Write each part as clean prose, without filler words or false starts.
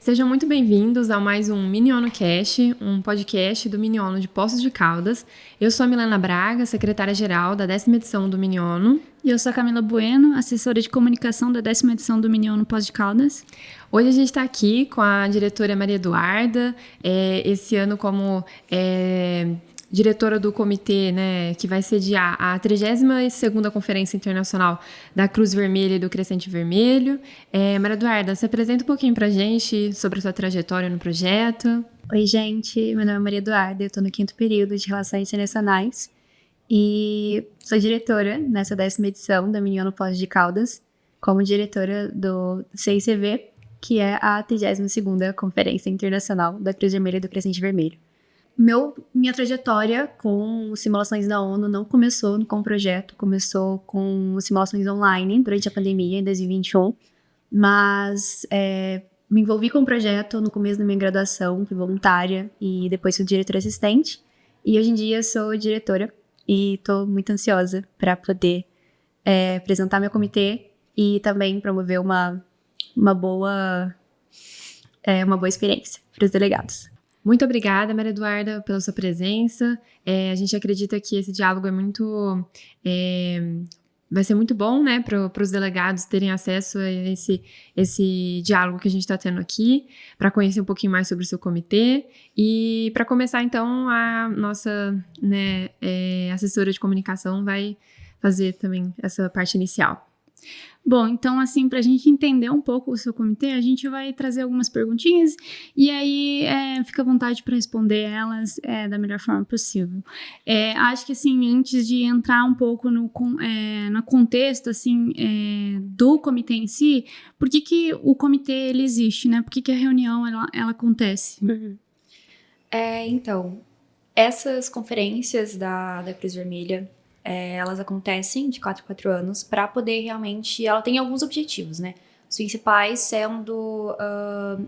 Sejam muito bem-vindos a mais um Miniono Cast, um podcast do Miniono de Poços de Caldas. Eu sou a Milena Braga, secretária-geral da 10ª edição do Miniono. E eu sou a Camila Bueno, assessora de comunicação da 10ª edição do Miniono Poços de Caldas. Hoje a gente está aqui com a diretora Maria Eduarda, esse ano como diretora do comitê, né, que vai sediar a 32ª Conferência Internacional da Cruz Vermelha e do Crescente Vermelho. Maria Eduarda, se apresenta um pouquinho para a gente sobre a sua trajetória no projeto. Oi, gente, meu nome é Maria Eduarda, eu estou no 5º período de Relações Internacionais e sou diretora nessa 10ª edição da Miniono Poços de Caldas, como diretora do CICV, que é a 32ª Conferência Internacional da Cruz Vermelha e do Crescente Vermelho. Minha trajetória com simulações da ONU não começou com o projeto, começou com simulações online durante a pandemia, em 2021, mas me envolvi com o projeto no começo da minha graduação, fui voluntária e depois fui diretora assistente, e hoje em dia sou diretora e estou muito ansiosa para poder apresentar meu comitê e também promover uma boa experiência para os delegados. Muito obrigada, Maria Eduarda, pela sua presença. A gente acredita que esse diálogo vai ser muito bom, né, para os delegados terem acesso a esse diálogo que a gente está tendo aqui, para conhecer um pouquinho mais sobre o seu comitê. E para começar, então, a nossa assessora de comunicação vai fazer também essa parte inicial. Bom, então, assim, para a gente entender um pouco o seu comitê, a gente vai trazer algumas perguntinhas e aí fica à vontade para responder elas da melhor forma possível. Acho que, assim, antes de entrar um pouco no contexto, assim, do comitê em si, por que o comitê, ele existe, né? Por que a reunião, ela acontece? Uhum. Então, essas conferências da Cruz Vermelha, elas acontecem de 4 em 4 anos para poder realmente... Ela tem alguns objetivos, né? Os principais sendo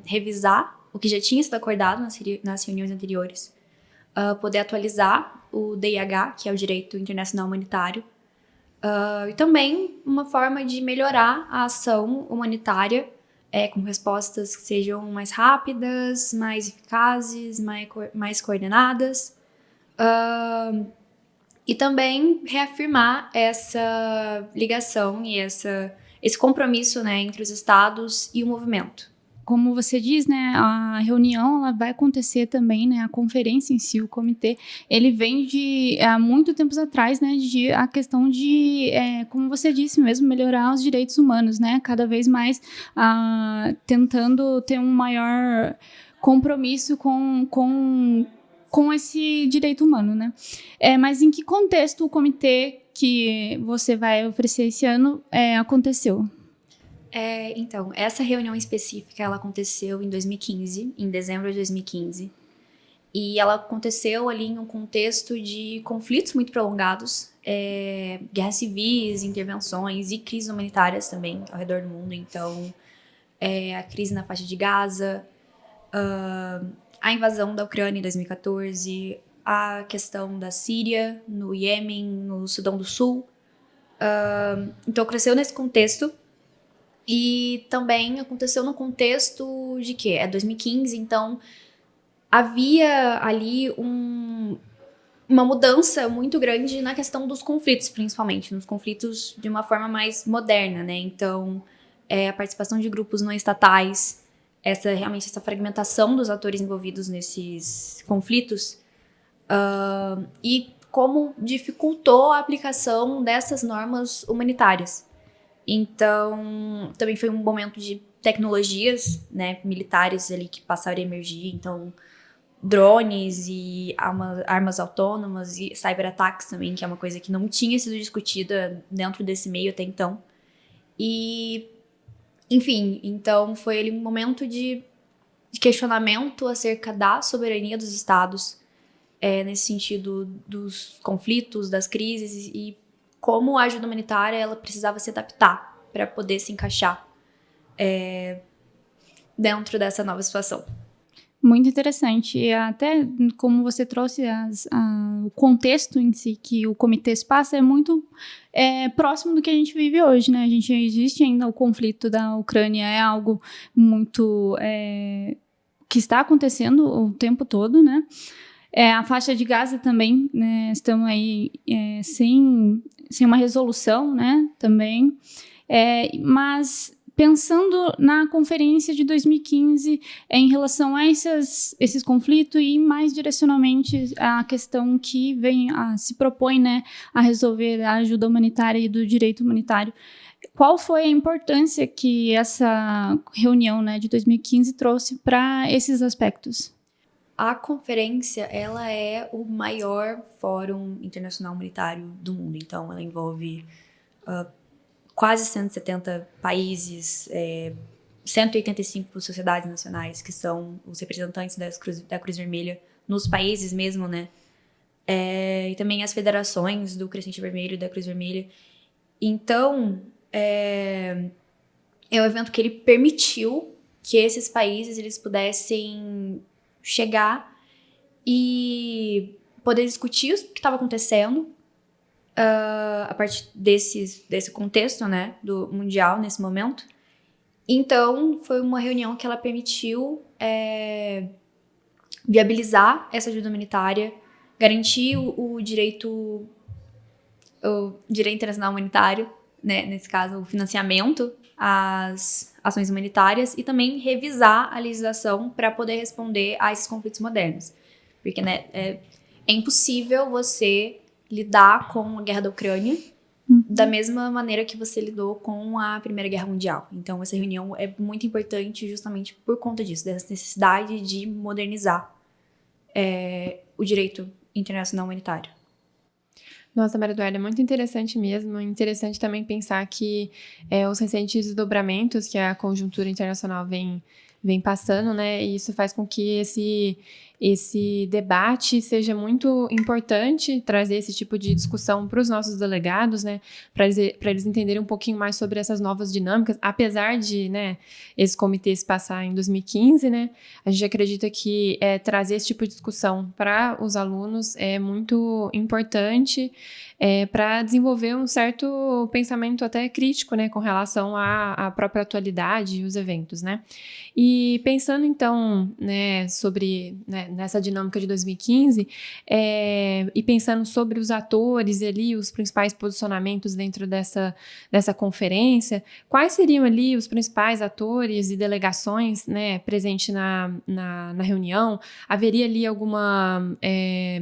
revisar o que já tinha sido acordado nas reuniões anteriores, poder atualizar o DIH, que é o Direito Internacional Humanitário, e também uma forma de melhorar a ação humanitária com respostas que sejam mais rápidas, mais eficazes, mais coordenadas, e também reafirmar essa ligação e esse compromisso, né, entre os estados e o movimento. Como você diz, né, a reunião ela vai acontecer também, né, a conferência em si, o comitê, ele vem de há muito tempos atrás, né, a questão de, como você disse mesmo, melhorar os direitos humanos, né, cada vez mais tentando ter um maior compromisso com esse direito humano, né? Mas em que contexto o comitê que você vai oferecer esse ano aconteceu? Então, essa reunião específica, ela aconteceu em 2015, em dezembro de 2015, e ela aconteceu ali em um contexto de conflitos muito prolongados, guerras civis, intervenções e crises humanitárias também ao redor do mundo. Então, a crise na faixa de Gaza, a invasão da Ucrânia em 2014, a questão da Síria, no Iêmen, no Sudão do Sul. Então, cresceu nesse contexto. E também aconteceu no contexto de quê? 2015, então havia ali uma mudança muito grande na questão dos conflitos, principalmente, nos conflitos de uma forma mais moderna, né? Então, a participação de grupos não estatais, realmente essa fragmentação dos atores envolvidos nesses conflitos, e como dificultou a aplicação dessas normas humanitárias. Então, também foi um momento de tecnologias, né, militares ali que passaram a emergir, então drones e armas autônomas e cyberataques também, que é uma coisa que não tinha sido discutida dentro desse meio até então. E, enfim, então foi ali um momento de questionamento acerca da soberania dos estados, nesse sentido dos conflitos, das crises e como a ajuda humanitária ela precisava se adaptar para poder se encaixar dentro dessa nova situação. Muito interessante. E até como você trouxe o contexto em si que o comitê se passa é muito próximo do que a gente vive hoje, né? Existe ainda o conflito da Ucrânia, é algo muito que está acontecendo o tempo todo, né? A faixa de Gaza também, né? Estamos aí sem uma resolução, né? Também. Mas pensando na conferência de 2015 em relação a esses conflitos e mais direcionalmente a questão que se propõe, né, a resolver a ajuda humanitária e do direito humanitário. Qual foi a importância que essa reunião, né, de 2015 trouxe para esses aspectos? A conferência, ela é o maior fórum internacional humanitário do mundo. Então, ela envolve quase 170 países, 185 sociedades nacionais, que são os representantes da Cruz Vermelha nos países mesmo, né? E também as federações do Crescente Vermelho e da Cruz Vermelha. Então, é um evento que ele permitiu que esses países eles pudessem chegar e poder discutir o que estava acontecendo a partir desse contexto, né, do mundial nesse momento. Então, foi uma reunião que ela permitiu viabilizar essa ajuda humanitária, garantir o direito internacional humanitário, né, nesse caso, o financiamento às ações humanitárias e também revisar a legislação para poder responder a esses conflitos modernos. Porque, né, é impossível você lidar com a guerra da Ucrânia da mesma maneira que você lidou com a Primeira Guerra Mundial. Então, essa reunião é muito importante justamente por conta disso, dessa necessidade de modernizar o direito internacional humanitário. Nossa, Maria Eduarda, é muito interessante mesmo. Interessante também pensar que os recentes desdobramentos que a conjuntura internacional vem passando, né? E isso faz com que esse debate seja muito importante, trazer esse tipo de discussão para os nossos delegados, né? Para eles entenderem um pouquinho mais sobre essas novas dinâmicas. Apesar de, né, esse comitê se passar em 2015, né? A gente acredita que trazer esse tipo de discussão para os alunos é muito importante para desenvolver um certo pensamento até crítico, né? Com relação à própria atualidade e os eventos, né? E pensando, então, né, sobre, né, nessa dinâmica de 2015, e pensando sobre os atores ali, os principais posicionamentos dentro dessa conferência, quais seriam ali os principais atores e delegações, né, presentes na reunião? Haveria ali alguma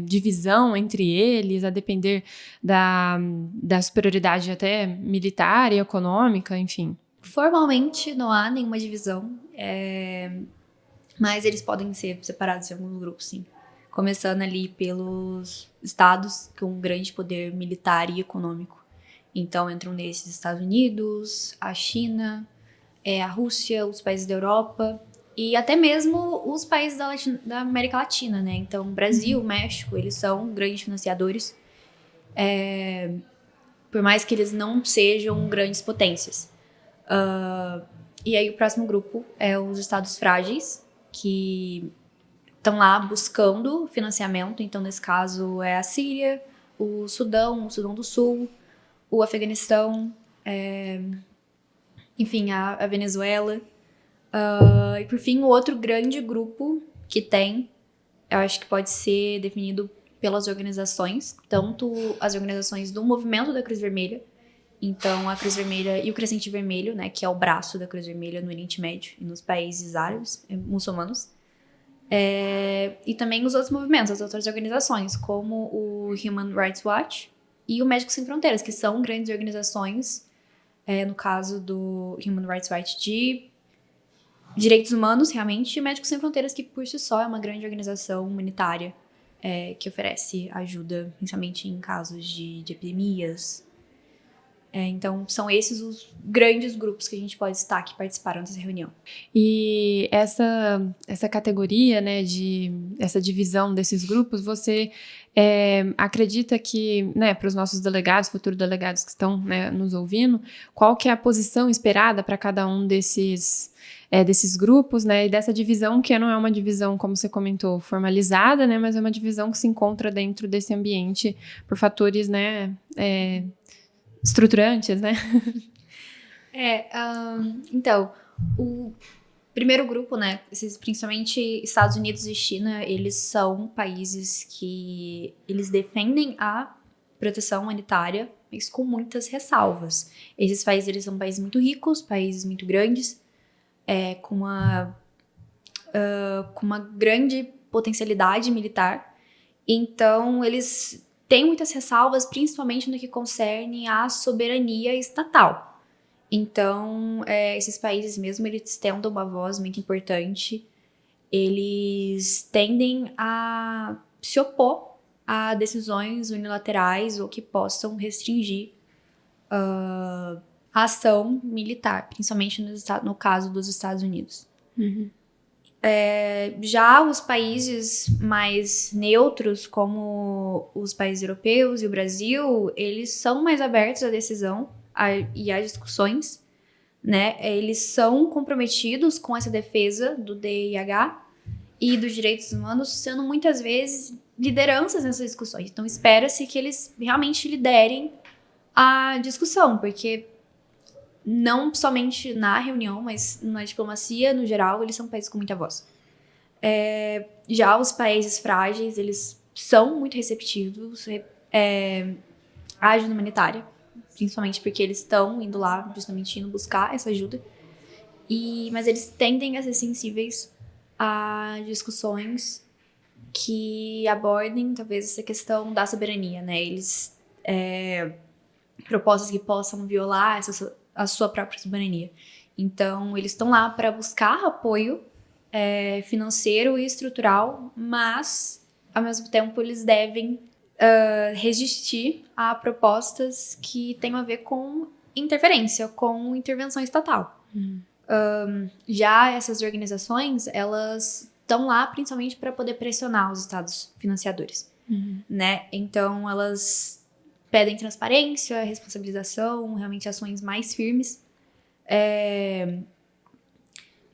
divisão entre eles, a depender da superioridade até militar e econômica, enfim? Formalmente, não há nenhuma divisão, mas eles podem ser separados em alguns grupos, sim. Começando ali pelos estados com grande poder militar e econômico. Então, entram nesses Estados Unidos, a China, a Rússia, os países da Europa e até mesmo os países da América Latina, né? Então, Brasil, México, eles são grandes financiadores, por mais que eles não sejam grandes potências. E aí o próximo grupo é os estados frágeis, que estão lá buscando financiamento. Então, nesse caso, é a Síria, o Sudão do Sul, o Afeganistão, enfim, a Venezuela. E, por fim, o outro grande grupo que tem, eu acho que pode ser definido pelas organizações, tanto as organizações do movimento da Cruz Vermelha, então a Cruz Vermelha e o Crescente Vermelho, né, que é o braço da Cruz Vermelha no Oriente Médio e nos países árabes, muçulmanos, e também os outros movimentos, as outras organizações, como o Human Rights Watch e o Médicos Sem Fronteiras, que são grandes organizações, no caso do Human Rights Watch, de direitos humanos, realmente, e o Médicos Sem Fronteiras, que por si só é uma grande organização humanitária que oferece ajuda, principalmente em casos de epidemias. Então, são esses os grandes grupos que a gente pode citar que participaram dessa reunião. E essa categoria, né, essa divisão desses grupos, você acredita que, né, para os nossos delegados, futuros delegados que estão, né, nos ouvindo, qual que é a posição esperada para cada um desses grupos, né, e dessa divisão que não é uma divisão, como você comentou, formalizada, né, mas é uma divisão que se encontra dentro desse ambiente por fatores, né, estruturantes, né? Então, o primeiro grupo, né, principalmente Estados Unidos e China, eles são países que eles defendem a proteção humanitária, mas com muitas ressalvas. Esses países, eles são países muito ricos, países muito grandes, com uma grande potencialidade militar. Então, eles têm muitas ressalvas, principalmente no que concerne à soberania estatal. Então, esses países mesmo, eles têm uma voz muito importante. Eles tendem a se opor a decisões unilaterais ou que possam restringir a ação militar, principalmente no caso dos Estados Unidos. Uhum. Já os países mais neutros, como os países europeus e o Brasil, eles são mais abertos à decisão e às discussões, né? Eles são comprometidos com essa defesa do DIH e dos direitos humanos, sendo muitas vezes lideranças nessas discussões. Então, espera-se que eles realmente liderem a discussão, porque não somente na reunião, mas na diplomacia, no geral, eles são países com muita voz. Já os países frágeis, eles são muito receptivos à ajuda humanitária, principalmente porque eles estão indo lá, justamente indo buscar essa ajuda. Mas eles tendem a ser sensíveis a discussões que abordem, talvez, essa questão da soberania, né? Eles propostas que possam violar a sua própria soberania. Então, eles estão lá para buscar apoio financeiro e estrutural, mas, ao mesmo tempo, eles devem resistir a propostas que tenham a ver com interferência, com intervenção estatal. Já essas organizações, elas estão lá principalmente para poder pressionar os estados financiadores, né? Então, elas pedem transparência, responsabilização, realmente ações mais firmes.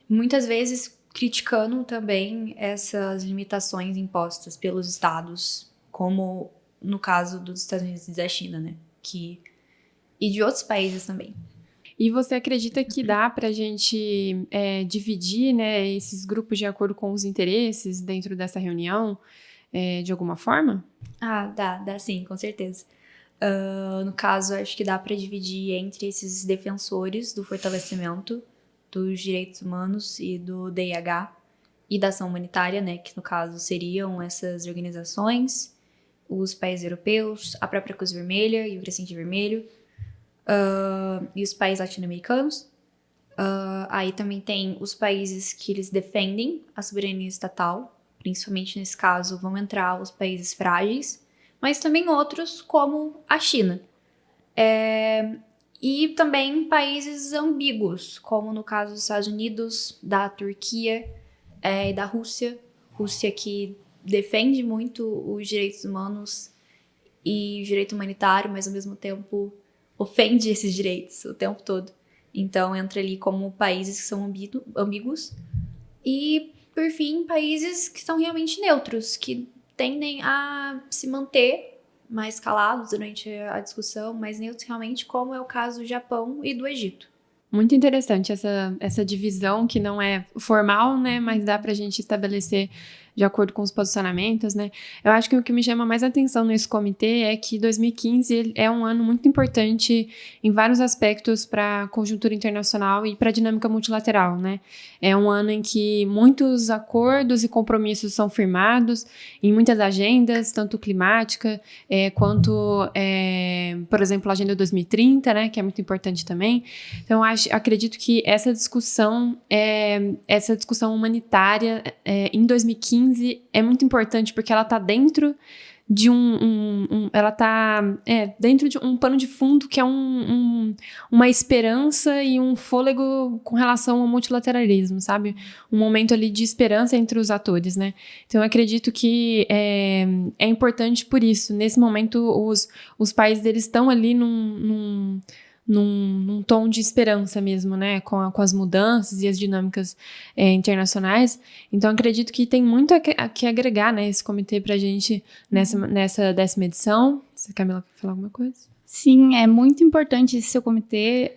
Muitas vezes criticando também essas limitações impostas pelos estados, como no caso dos Estados Unidos e da China, né? E de outros países também. E você acredita que dá para a gente dividir, né, esses grupos de acordo com os interesses dentro dessa reunião, de alguma forma? Dá sim, com certeza. No caso, acho que dá para dividir entre esses defensores do fortalecimento dos direitos humanos e do DIH e da ação humanitária, né, que no caso seriam essas organizações, os países europeus, a própria Cruz Vermelha e o Crescente Vermelho, e os países latino-americanos. Aí também tem os países que eles defendem a soberania estatal, principalmente nesse caso vão entrar os países frágeis, mas também outros como a China. E também países ambíguos, como no caso dos Estados Unidos, da Turquia e da Rússia. Rússia que defende muito os direitos humanos e o direito humanitário, mas ao mesmo tempo ofende esses direitos o tempo todo. Então entra ali como países que são ambíguos. E, por fim, países que são realmente neutros, que tendem a se manter mais calados durante a discussão, mais neutros realmente, como é o caso do Japão e do Egito. Muito interessante essa divisão que não é formal, né, mas dá pra gente estabelecer de acordo com os posicionamentos, né? Eu acho que o que me chama mais atenção nesse comitê é que 2015 é um ano muito importante em vários aspectos para a conjuntura internacional e para a dinâmica multilateral, né? É um ano em que muitos acordos e compromissos são firmados em muitas agendas, tanto climática quanto, por exemplo, a Agenda 2030, né? Que é muito importante também. Então, acredito que essa discussão humanitária em 2015 é muito importante porque ela está dentro de ela tá dentro de um pano de fundo que é uma esperança e um fôlego com relação ao multilateralismo, sabe? Um momento ali de esperança entre os atores, né? Então, eu acredito que é importante por isso. Nesse momento, os países, eles estão ali num tom de esperança mesmo, né? Com as mudanças e as dinâmicas internacionais. Então, acredito que tem muito a que agregar, né? Esse comitê pra gente nessa 10ª edição. Você, Camila, quer falar alguma coisa? Sim, é muito importante esse seu comitê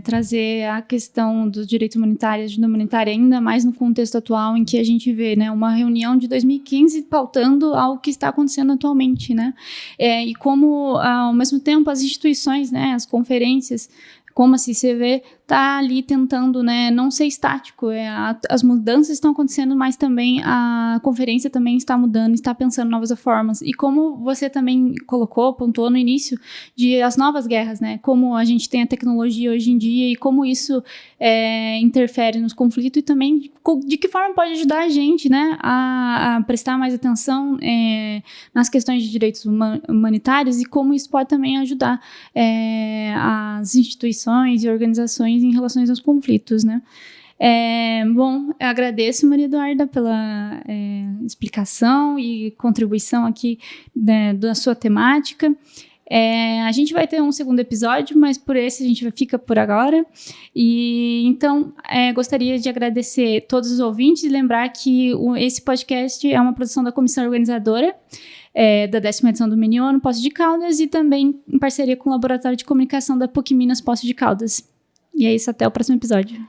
trazer a questão dos direitos humanitários, ajuda humanitária, ainda mais no contexto atual em que a gente vê, né, uma reunião de 2015 pautando ao que está acontecendo atualmente, né, e como, ao mesmo tempo, as instituições, né, as conferências, como a CICV, está ali tentando, né, não ser estático. As mudanças estão acontecendo, mas também a conferência também está mudando, está pensando novas formas. E como você também pontuou no início, de as novas guerras, né? Como a gente tem a tecnologia hoje em dia e como isso interfere nos conflitos e também de que forma pode ajudar a gente, né, a prestar mais atenção nas questões de direitos humanitários e como isso pode também ajudar as instituições e organizações em relação aos conflitos, né? Bom, eu agradeço, Maria Eduarda, pela explicação e contribuição aqui, né, da sua temática. A gente vai ter um segundo episódio, mas por esse a gente fica por agora. E então, gostaria de agradecer todos os ouvintes e lembrar que esse podcast é uma produção da comissão organizadora da 10ª edição do Menion, Poços de Caldas, e também em parceria com o Laboratório de Comunicação da PUC Minas, Poços de Caldas. E é isso, até o próximo episódio.